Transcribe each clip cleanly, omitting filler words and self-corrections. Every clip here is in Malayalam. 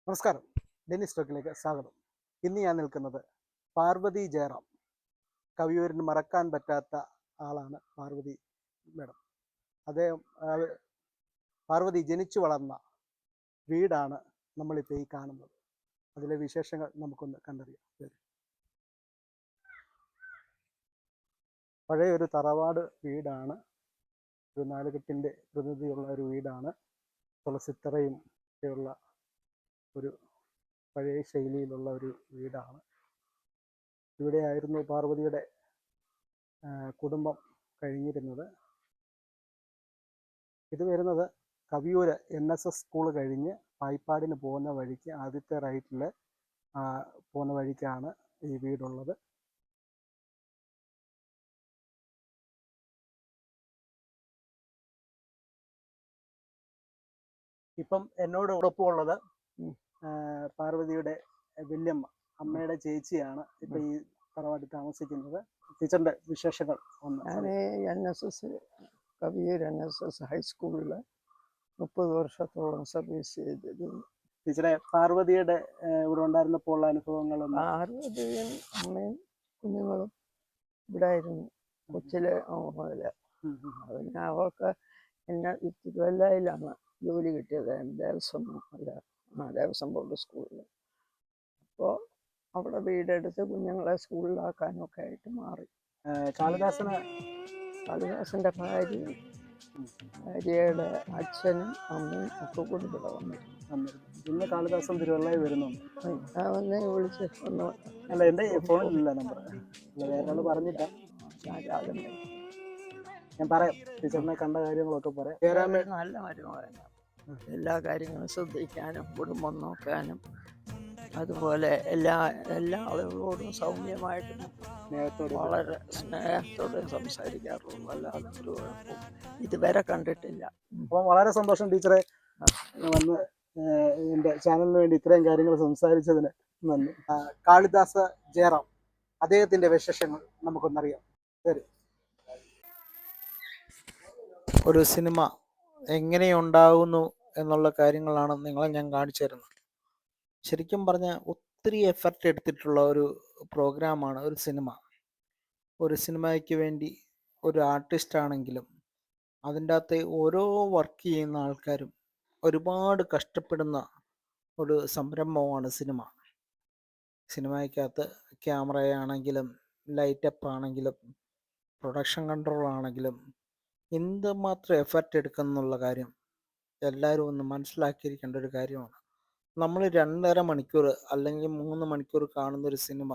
നമസ്കാരം, ഡെന്നിസ് ടോക്കിലേക്ക് സ്വാഗതം. ഇന്ന് ഞാൻ നിൽക്കുന്നത് പാർവതി ജയറാം. കവിയൂരിന് മറക്കാൻ പറ്റാത്ത ആളാണ് പാർവതി മേഡം. അദ്ദേഹം പാർവതി ജനിച്ചു വളർന്ന വീടാണ് നമ്മളിപ്പോൾ ഈ കാണുന്നത്. അതിലെ വിശേഷങ്ങൾ നമുക്കൊന്ന് കണ്ടറിയാം. പഴയ ഒരു തറവാട് വീടാണ്, ഒരു നാലുകെട്ടിൻ്റെ പ്രതിനിധിയുള്ള ഒരു വീടാണ്. തുളസിത്തറയും ഒക്കെയുള്ള ഒരു പഴയ ശൈലിയിലുള്ള ഒരു വീടാണ്. ഇവിടെയായിരുന്നു പാർവതിയുടെ കുടുംബം കഴിഞ്ഞിരുന്നത്. ഇത് വരുന്നത് കവിയൂര് NSS സ്കൂൾ കഴിഞ്ഞ് പായിപ്പാടിന് പോകുന്ന വഴിക്ക് ആദ്യത്തെ റൈറ്റിൽ പോകുന്ന വഴിക്കാണ് ഈ വീടുള്ളത്. ഇപ്പം എന്നോടൊപ്പമുള്ളത് പാർവതിയുടെ വല്യമ്മ, അമ്മയുടെ ചേച്ചിയാണ് ഇപ്പം ഈ തറവാട്ടിൽ താമസിക്കുന്നത്. ടീച്ചറിന്റെ വിശേഷങ്ങൾ ഒന്ന്. ഞാൻ NSS കവിയൂർ NSS ഹൈസ്കൂളിൽ 30 വർഷത്തോളം സർവീസ് ചെയ്തിരുന്നു. ടീച്ചറെ, പാർവതിയുടെ ഇവിടെ ഉണ്ടായിരുന്നപ്പോൾ ഉള്ള അനുഭവങ്ങളും. പാർവതിയും അമ്മയും കുഞ്ഞുങ്ങളും ഇവിടെ ആയിരുന്നു കൊച്ചിലെ മുതല്. പിന്നെ അവർക്ക് എന്നെ തിരുവല്ലയിലാണ് ജോലി കിട്ടിയത്, ദേവസ്വം ബോർഡ് സ്കൂളിൽ. അപ്പോൾ അവിടെ വീടെടുത്ത് കുഞ്ഞുങ്ങളെ സ്കൂളിലാക്കാനൊക്കെ ആയിട്ട് മാറി. കാളിദാസന്റെ ഭാര്യയുടെ അച്ഛനും അമ്മയും ഒക്കെ കൂടി ഇവിടെ വന്നിരുന്നു. ഇന്ന് കാളിദാസൻ തിരുവല്ലയിൽ വരുന്നുണ്ട്. വന്ന് വിളിച്ച് ഒന്ന്. അല്ല, എൻ്റെ ഫോണിലില്ല നമ്പർ, വേറെ പറഞ്ഞില്ല. ഞാൻ പറയാം, ടീച്ചറിനെ കണ്ട കാര്യങ്ങളൊക്കെ പറയാം. നല്ല മരുമകനാണ്. എല്ലാ കാര്യങ്ങളും ശ്രദ്ധിക്കാനും കുടുംബം നോക്കാനും, അതുപോലെ എല്ലാ ആളുകളോടും സൗമ്യമായിട്ടും വളരെ സ്നേഹത്തോടെ സംസാരിക്കാറുള്ളൂ. അല്ലാതെ ഒരു കുഴപ്പവും ഇതുവരെ കണ്ടിട്ടില്ല. അപ്പോൾ വളരെ സന്തോഷം ടീച്ചറെ, വന്ന് എൻ്റെ ചാനലിന് വേണ്ടി ഇത്രയും കാര്യങ്ങൾ സംസാരിച്ചതിന് നന്ദി. കാളിദാസ ജയറാം, അദ്ദേഹത്തിൻ്റെ വിശേഷങ്ങൾ നമുക്കൊന്നറിയാം. ശരി. ഒരു സിനിമ എങ്ങനെയുണ്ടാകുന്നു എന്നുള്ള കാര്യങ്ങളാണ് നിങ്ങളെ ഞാൻ കാണിച്ചു തരുന്നത്. ശരിക്കും പറഞ്ഞാൽ ഒത്തിരി എഫർട്ട് എടുത്തിട്ടുള്ള ഒരു പ്രോഗ്രാമാണ് ഒരു സിനിമ. ഒരു സിനിമയ്ക്ക് വേണ്ടി ഒരു ആർട്ടിസ്റ്റ് ആണെങ്കിലും അതിൻ്റെ അകത്ത് ഓരോ വർക്ക് ചെയ്യുന്ന ആൾക്കാരും ഒരുപാട് കഷ്ടപ്പെടുന്ന ഒരു സംരംഭമാണ് സിനിമ. സിനിമയ്ക്കകത്ത് ക്യാമറയാണെങ്കിലും ലൈറ്റപ്പ് ആണെങ്കിലും പ്രൊഡക്ഷൻ കൺട്രോൾ ആണെങ്കിലും എന്തുമാത്രം എഫർട്ട് എടുക്കുന്നുള്ള കാര്യം എല്ലാവരും ഒന്ന് മനസ്സിലാക്കിയിരിക്കേണ്ട ഒരു കാര്യമാണ്. നമ്മൾ 2.5 മണിക്കൂർ അല്ലെങ്കിൽ 3 മണിക്കൂർ കാണുന്നൊരു സിനിമ,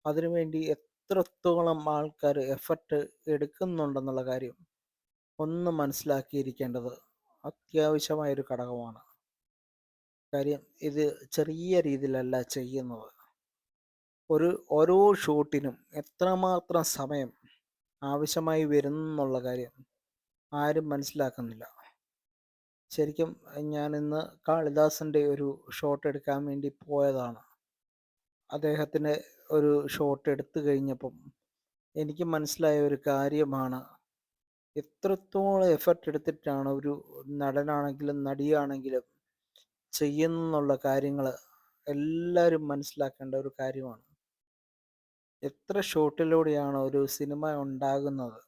അതിനുവേണ്ടി എത്രത്തോളം ആൾക്കാർ എഫർട്ട് എടുക്കുന്നുണ്ടെന്നുള്ള കാര്യം ഒന്ന് മനസ്സിലാക്കിയിരിക്കേണ്ടത് അത്യാവശ്യമായൊരു ഘടകമാണ്. കാര്യം ഇത് ചെറിയ രീതിയിലല്ല ചെയ്യുന്നത്. ഓരോ ഷൂട്ടിനും എത്രമാത്രം സമയം ആവശ്യമായി വരുന്നുള്ള കാര്യം ആരും മനസ്സിലാക്കുന്നില്ല. ശരിക്കും ഞാൻ ഇന്ന് കാളിദാസൻ്റെ ഒരു ഷോട്ട് എടുക്കാൻ വേണ്ടി പോയതാണ്. അദ്ദേഹത്തിൻ്റെ ഒരു ഷോട്ട് എടുത്തു കഴിഞ്ഞപ്പം എനിക്ക് മനസ്സിലായ ഒരു കാര്യമാണ്, എത്രത്തോളം എഫർട്ട് എടുത്തിട്ടാണ് ഒരു നടനാണെങ്കിലും നടിയാണെങ്കിലും ചെയ്യുന്നുള്ള കാര്യങ്ങൾ എല്ലാവരും മനസ്സിലാക്കേണ്ട ഒരു കാര്യമാണ്. എത്ര ഷോട്ടിലൂടെയാണ് ഒരു സിനിമ ഉണ്ടാകുന്നത്.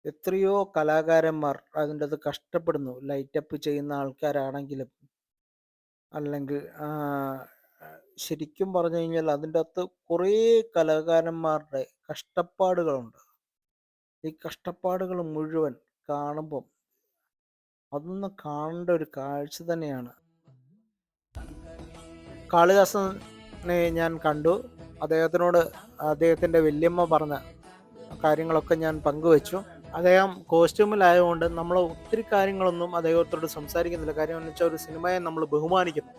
എത്രയോ കലാകാരന്മാർ അതിൻ്റെ അത് കഷ്ടപ്പെടുന്നു. ലൈറ്റപ്പ് ചെയ്യുന്ന ആൾക്കാരാണെങ്കിലും അല്ലെങ്കിൽ ശരിക്കും പറഞ്ഞു കഴിഞ്ഞാൽ അതിൻ്റെ അകത്ത് കുറേ കലാകാരന്മാരുടെ കഷ്ടപ്പാടുകളുണ്ട്. ഈ കഷ്ടപ്പാടുകൾ മുഴുവൻ കാണുമ്പം അതൊന്ന് കാണേണ്ട ഒരു കാഴ്ച തന്നെയാണ്. കാളിദാസനെ ഞാൻ കണ്ടു. അദ്ദേഹത്തിനോട് അദ്ദേഹത്തിൻ്റെ വല്യമ്മ പറഞ്ഞ കാര്യങ്ങളൊക്കെ ഞാൻ പങ്കുവച്ചു. അദ്ദേഹം കോസ്റ്റ്യൂമിലായതുകൊണ്ട് നമ്മൾ ഒത്തിരി കാര്യങ്ങളൊന്നും അദ്ദേഹത്തോട് സംസാരിക്കുന്നില്ല. കാര്യം എന്ന് വെച്ചാൽ ഒരു സിനിമയെ നമ്മൾ ബഹുമാനിക്കുന്നു.